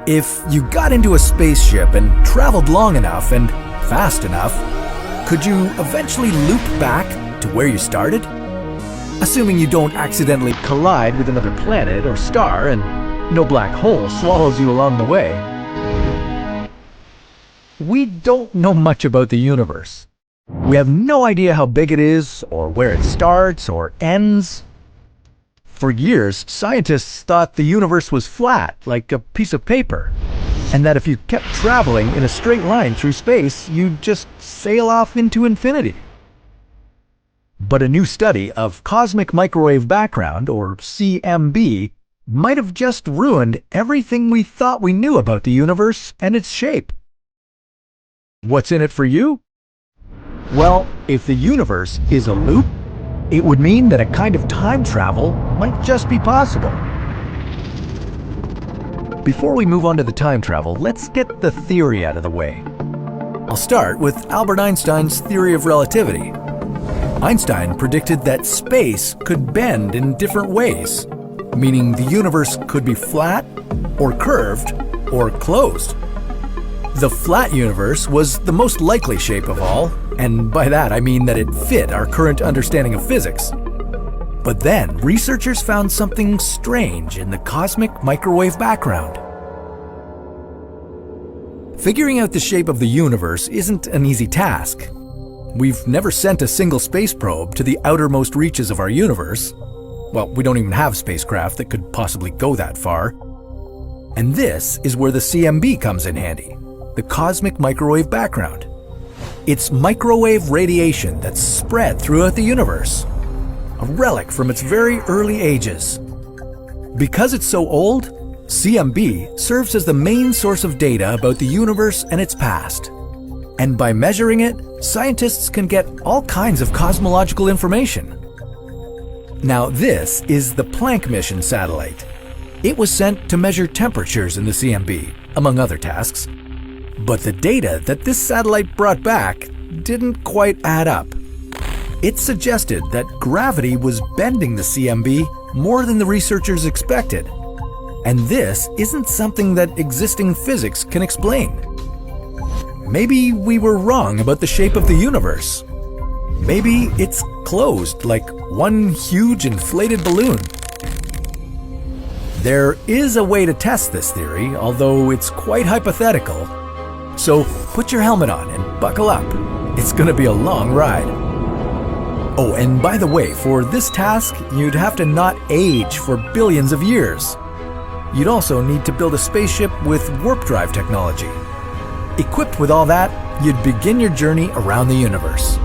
If you got into a spaceship and traveled long enough and fast enough, could you eventually loop back to where you started? Assuming you don't accidentally collide with another planet or star and no black hole swallows you along the way. We don't know much about the universe. We have no idea how big it is, or where it starts or ends. For years, scientists thought the universe was flat, like a piece of paper, and that if you kept traveling in a straight line through space, you'd just sail off into infinity. But a new study of cosmic microwave background, or CMB, might have just ruined everything we thought we knew about the universe and its shape. What's in it for you? Well, if the universe is a loop, it would mean that a kind of time travel might just be possible. Before we move on to the time travel, let's get the theory out of the way. I'll start with Albert Einstein's theory of relativity. Einstein predicted that space could bend in different ways, meaning the universe could be flat, or curved, or closed. The flat universe was the most likely shape of all, and by that I mean that it fit our current understanding of physics. But then, researchers found something strange in the cosmic microwave background. Figuring out the shape of the universe isn't an easy task. We've never sent a single space probe to the outermost reaches of our universe. Well, we don't even have spacecraft that could possibly go that far. And this is where the CMB comes in handy, the cosmic microwave background. It's microwave radiation that's spread throughout the universe, a relic from its very early ages. Because it's so old, CMB serves as the main source of data about the universe and its past. And by measuring it, scientists can get all kinds of cosmological information. Now this is the Planck mission satellite. It was sent to measure temperatures in the CMB, among other tasks. But the data that this satellite brought back didn't quite add up. It suggested that gravity was bending the CMB more than the researchers expected. And this isn't something that existing physics can explain. Maybe we were wrong about the shape of the universe. Maybe it's closed like one huge inflated balloon. There is a way to test this theory, although it's quite hypothetical. So put your helmet on and buckle up. It's gonna be a long ride. Oh, and by the way, for this task, you'd have to not age for billions of years. You'd also need to build a spaceship with warp drive technology. Equipped with all that, you'd begin your journey around the universe.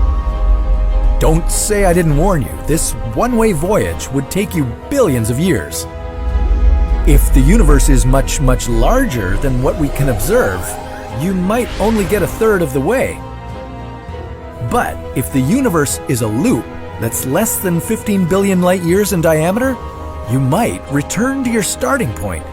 Don't say I didn't warn you. This one-way voyage would take you billions of years. If the universe is much, much larger than what we can observe, you might only get a third of the way. But if the universe is a loop that's less than 15 billion light years in diameter, you might return to your starting point.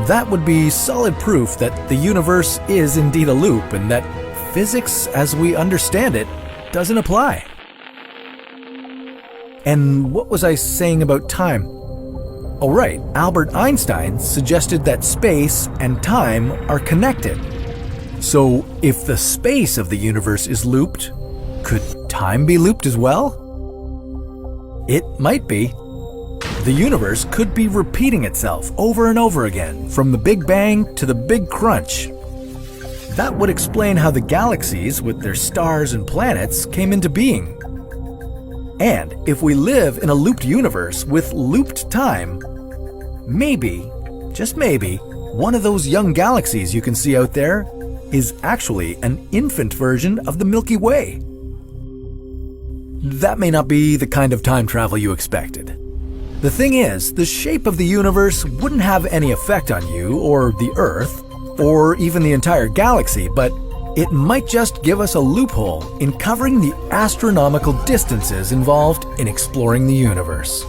That would be solid proof that the universe is indeed a loop and that physics as we understand it doesn't apply. And what was I saying about time? Oh right, Albert Einstein suggested that space and time are connected. So if the space of the universe is looped, could time be looped as well? It might be. The universe could be repeating itself over and over again, from the Big Bang to the Big Crunch. That would explain how the galaxies, with their stars and planets, came into being. And if we live in a looped universe with looped time, maybe, just maybe, one of those young galaxies you can see out there is actually an infant version of the Milky Way. That may not be the kind of time travel you expected. The thing is, the shape of the universe wouldn't have any effect on you or the Earth, or even the entire galaxy, but it might just give us a loophole in covering the astronomical distances involved in exploring the universe.